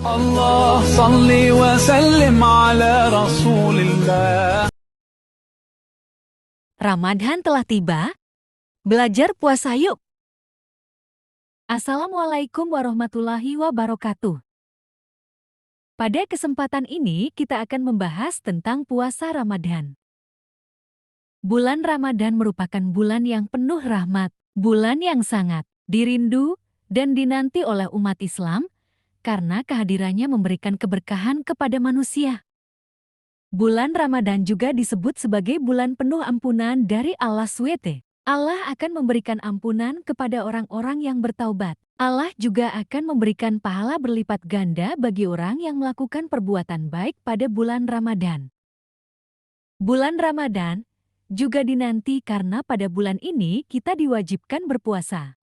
Allah salli wa sallim ala Rasulillah. Ramadan telah tiba. Belajar puasa yuk. Assalamualaikum warahmatullahi wabarakatuh. Pada kesempatan ini kita akan membahas tentang puasa Ramadan. Bulan Ramadan merupakan bulan yang penuh rahmat, bulan yang sangat dirindu dan dinanti oleh umat Islam karena kehadirannya memberikan keberkahan kepada manusia. Bulan Ramadan juga disebut sebagai bulan penuh ampunan dari Allah SWT. Allah akan memberikan ampunan kepada orang-orang yang bertaubat. Allah juga akan memberikan pahala berlipat ganda bagi orang yang melakukan perbuatan baik pada bulan Ramadan. Bulan Ramadan juga dinanti karena pada bulan ini kita diwajibkan berpuasa.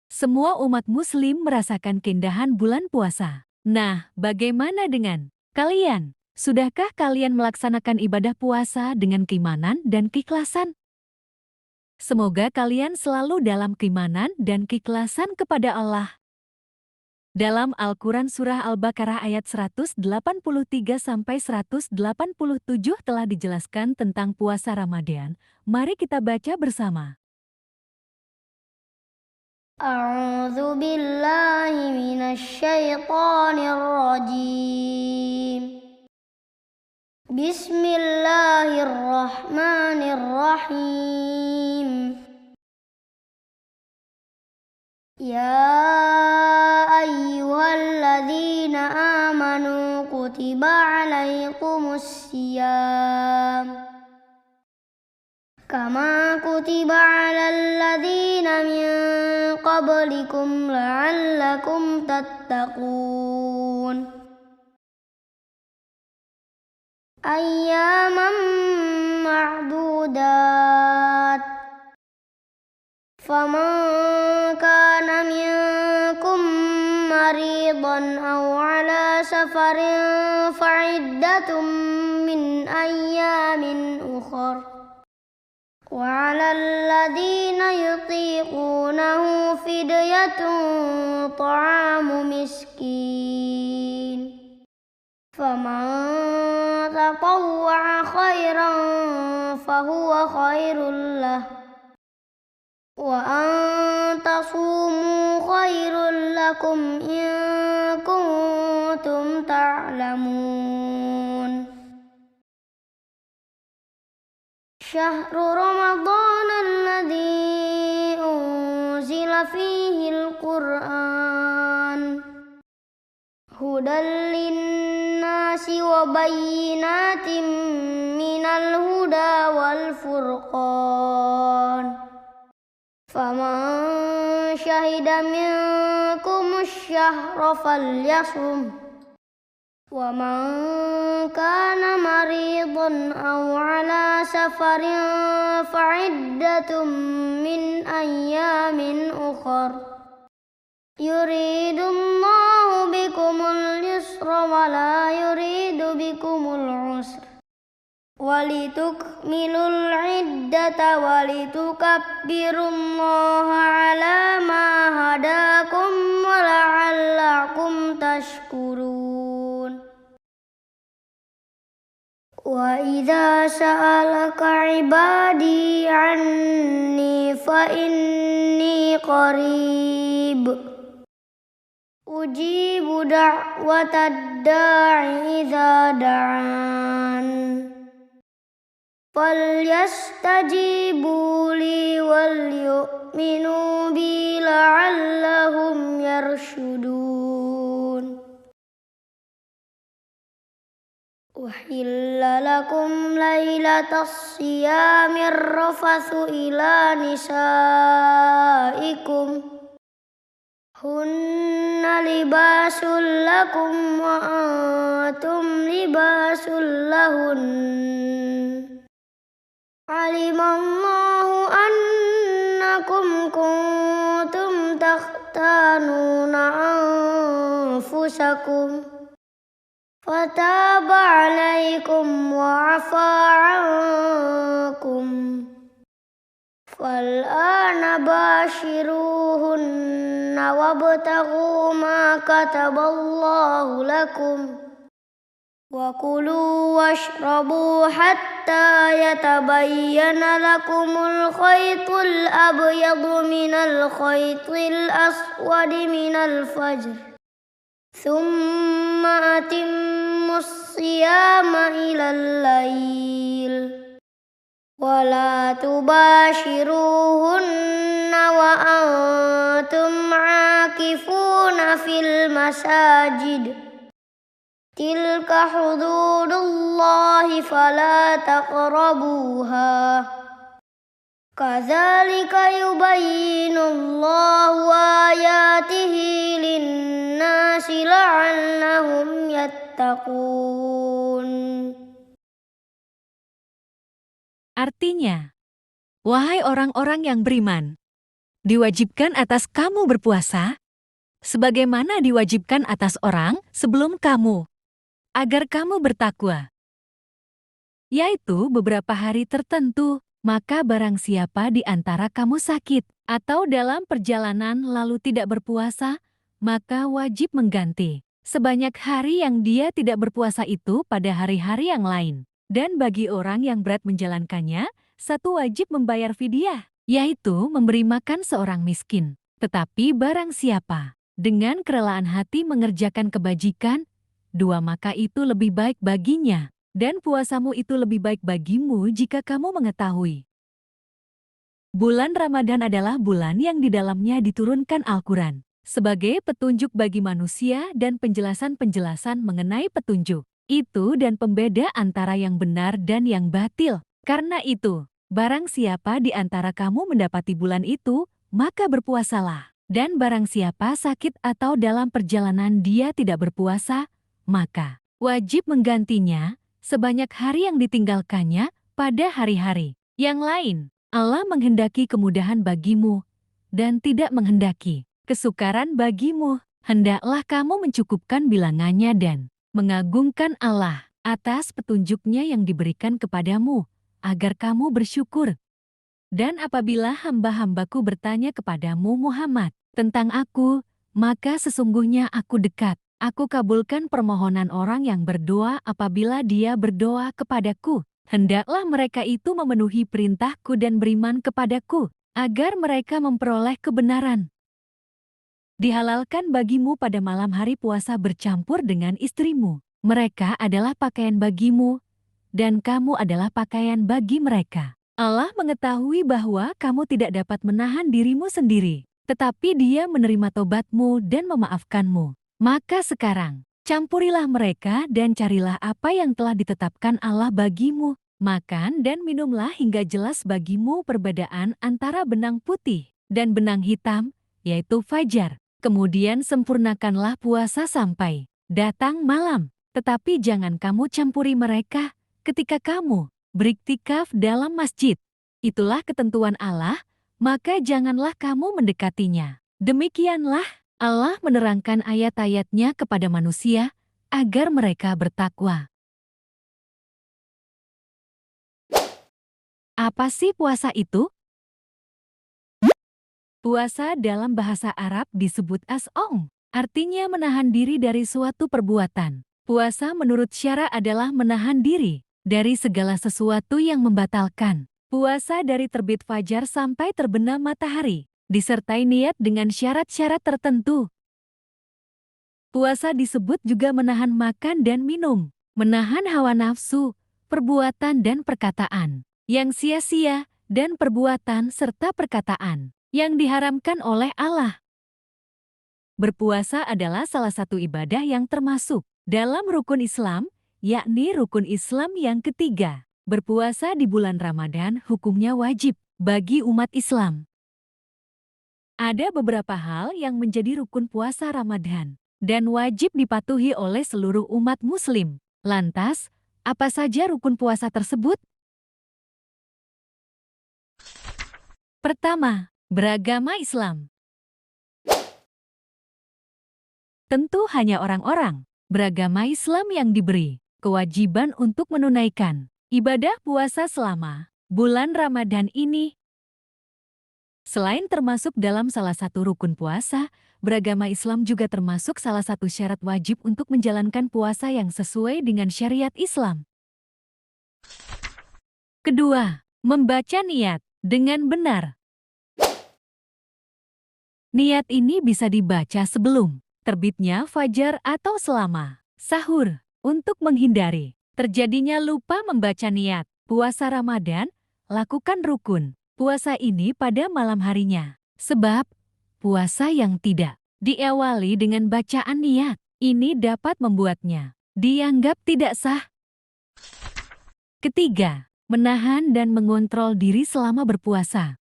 Semua umat muslim merasakan keindahan bulan puasa. Nah, bagaimana dengan kalian? Sudahkah kalian melaksanakan ibadah puasa dengan keimanan dan keikhlasan? Semoga kalian selalu dalam keimanan dan keikhlasan kepada Allah. Dalam Al-Quran Surah Al-Baqarah ayat 183-187 telah dijelaskan tentang puasa Ramadan. Mari kita baca bersama. A'udzu billahi minasy syaithanir rajim. Bismillahirrahmanirrahim. Ya ayyuhalladzina amanu kutiba alaikumus syiyam kama kutiba alal ladzina min qablikum la'allakum tattaqun. Ayyaman ma'dudat. Faman kana minkum maridan aw ala safarin fa'iddatum min ayyamin ukhar. Wa 'alal ladzina yutiqunahu fidyatun ta'amu miskin. Faman tatawwa'a khairan fahuwa khairul lah. Wa an tasumu khairul lakum in kuntum ta'lamun. Syahrul Ramadan alladzi unzila fihi al-Qur'an hudal linnasi wa bayyinatin minal huda wal furqan. Faman syahida minkumus syahra falyasum. Wa man kana maridan aw ala safarin fa'iddatum min ayyamin ukhar. Yuridullahu bikumul yusra wa la yuridu bikumul usra. Walitukmilul iddata walitukabbirullaha ala ma hadakum wa la'allakum tashkurun. Wa idza sa'alaka ibadi anni fa inni qarib. Ujibu da'watad da'i idza da'an. Falyastajibu li wal yu'minu bi la'allahum yarshudun. Uhilla lakum lailatas siyamir rafathu ila nisaikum. Hunna libasul lakum wa antum libasul lahun. Alimallahu annakum kuntum takhtanuna anfusakum fataba alaikum wa afa ankum. فالآن باشروهن وابتغوا ما كتب الله لكم وكلوا واشربوا حتى يتبين لكم الخيط الأبيض من الخيط الأسود من الفجر ثم أتموا الصيام إلى الليل ولا تباشروهن وأنتم عاكفون في المساجد تلك حدود الله فلا تقربوها كذلك يبين الله آياته للناس لعلهم يتقون. Artinya, wahai orang-orang yang beriman, diwajibkan atas kamu berpuasa, sebagaimana diwajibkan atas orang sebelum kamu, agar kamu bertakwa, yaitu beberapa hari tertentu. Maka barang siapa di antara kamu sakit atau dalam perjalanan lalu tidak berpuasa, maka wajib mengganti sebanyak hari yang dia tidak berpuasa itu pada hari-hari yang lain. Dan bagi orang yang berat menjalankannya, satu wajib membayar fidyah, yaitu memberi makan seorang miskin. Tetapi barang siapa dengan kerelaan hati mengerjakan kebajikan, dua maka itu lebih baik baginya. Dan puasamu itu lebih baik bagimu jika kamu mengetahui. Bulan Ramadan adalah bulan yang di dalamnya diturunkan Al-Quran sebagai petunjuk bagi manusia dan penjelasan-penjelasan mengenai petunjuk itu dan pembeda antara yang benar dan yang batil. Karena itu, barang siapa di antara kamu mendapati bulan itu, maka berpuasalah. Dan barang siapa sakit atau dalam perjalanan dia tidak berpuasa, maka wajib menggantinya sebanyak hari yang ditinggalkannya pada hari-hari yang lain. Allah menghendaki kemudahan bagimu dan tidak menghendaki kesukaran bagimu. Hendaklah kamu mencukupkan bilangannya dan mengagungkan Allah atas petunjuknya yang diberikan kepadamu, agar kamu bersyukur. Dan apabila hamba-hambaku bertanya kepadamu Muhammad tentang aku, maka sesungguhnya aku dekat. Aku kabulkan permohonan orang yang berdoa apabila dia berdoa kepadaku. Hendaklah mereka itu memenuhi perintahku dan beriman kepadaku, agar mereka memperoleh kebenaran. Dihalalkan bagimu pada malam hari puasa bercampur dengan istrimu. Mereka adalah pakaian bagimu, dan kamu adalah pakaian bagi mereka. Allah mengetahui bahwa kamu tidak dapat menahan dirimu sendiri, tetapi Dia menerima tobatmu dan memaafkanmu. Maka sekarang, campurilah mereka dan carilah apa yang telah ditetapkan Allah bagimu. Makan dan minumlah hingga jelas bagimu perbedaan antara benang putih dan benang hitam, yaitu fajar. Kemudian sempurnakanlah puasa sampai datang malam. Tetapi jangan kamu campuri mereka ketika kamu beriktikaf dalam masjid. Itulah ketentuan Allah, maka janganlah kamu mendekatinya. Demikianlah Allah menerangkan ayat-ayatnya kepada manusia agar mereka bertakwa. Apa sih puasa itu? Puasa dalam bahasa Arab disebut as-saum, artinya menahan diri dari suatu perbuatan. Puasa menurut syara adalah menahan diri dari segala sesuatu yang membatalkan. Puasa dari terbit fajar sampai terbenam matahari, disertai niat dengan syarat-syarat tertentu. Puasa disebut juga menahan makan dan minum, menahan hawa nafsu, perbuatan dan perkataan yang sia-sia, dan perbuatan serta perkataan yang diharamkan oleh Allah. Berpuasa adalah salah satu ibadah yang termasuk dalam rukun Islam, yakni rukun Islam yang ketiga. Berpuasa di bulan Ramadan hukumnya wajib bagi umat Islam. Ada beberapa hal yang menjadi rukun puasa Ramadan dan wajib dipatuhi oleh seluruh umat Muslim. Lantas, apa saja rukun puasa tersebut? Pertama, beragama Islam. Tentu hanya orang-orang beragama Islam yang diberi kewajiban untuk menunaikan ibadah puasa selama bulan Ramadan ini. Selain termasuk dalam salah satu rukun puasa, beragama Islam juga termasuk salah satu syarat wajib untuk menjalankan puasa yang sesuai dengan syariat Islam. Kedua, membaca niat dengan benar. Niat ini bisa dibaca sebelum terbitnya fajar atau selama sahur untuk menghindari terjadinya lupa membaca niat. Puasa Ramadan, lakukan rukun puasa ini pada malam harinya. Sebab puasa yang tidak diawali dengan bacaan niat ini dapat membuatnya dianggap tidak sah. Ketiga, menahan dan mengontrol diri selama berpuasa.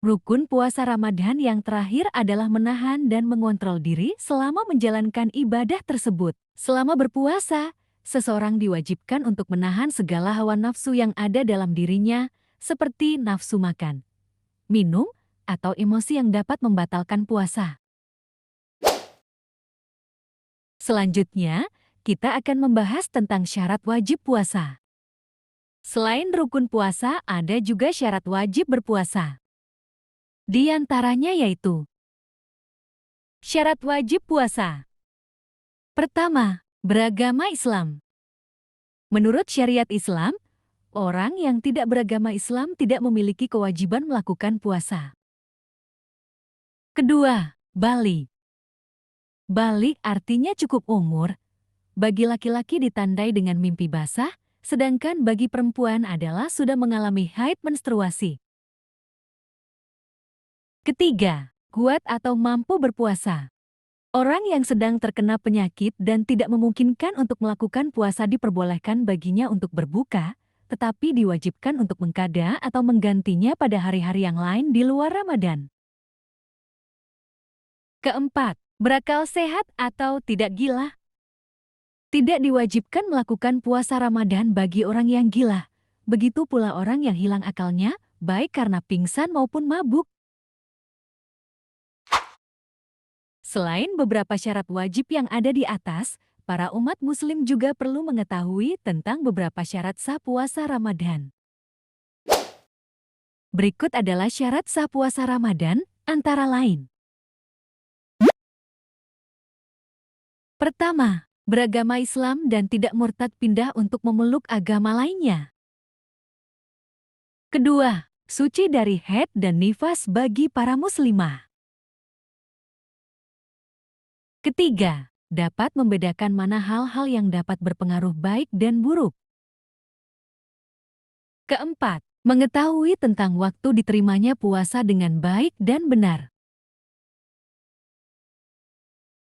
Rukun puasa Ramadan yang terakhir adalah menahan dan mengontrol diri selama menjalankan ibadah tersebut. Selama berpuasa, seseorang diwajibkan untuk menahan segala hawa nafsu yang ada dalam dirinya, seperti nafsu makan, minum, atau emosi yang dapat membatalkan puasa. Selanjutnya, kita akan membahas tentang syarat wajib puasa. Selain rukun puasa, ada juga syarat wajib berpuasa. Di antaranya yaitu syarat wajib puasa. Pertama, beragama Islam. Menurut syariat Islam, orang yang tidak beragama Islam tidak memiliki kewajiban melakukan puasa. Kedua, balik. Balik artinya cukup umur. Bagi laki-laki ditandai dengan mimpi basah, sedangkan bagi perempuan adalah sudah mengalami haid menstruasi. Ketiga, kuat atau mampu berpuasa. Orang yang sedang terkena penyakit dan tidak memungkinkan untuk melakukan puasa diperbolehkan baginya untuk berbuka, tetapi diwajibkan untuk mengqada atau menggantinya pada hari-hari yang lain di luar Ramadan. Keempat, berakal sehat atau tidak gila. Tidak diwajibkan melakukan puasa Ramadan bagi orang yang gila. Begitu pula orang yang hilang akalnya, baik karena pingsan maupun mabuk. Selain beberapa syarat wajib yang ada di atas, para umat muslim juga perlu mengetahui tentang beberapa syarat sah puasa Ramadan. Berikut adalah syarat sah puasa Ramadan, antara lain. Pertama, beragama Islam dan tidak murtad pindah untuk memeluk agama lainnya. Kedua, suci dari haid dan nifas bagi para muslimah. Ketiga, dapat membedakan mana hal-hal yang dapat berpengaruh baik dan buruk. Keempat, mengetahui tentang waktu diterimanya puasa dengan baik dan benar.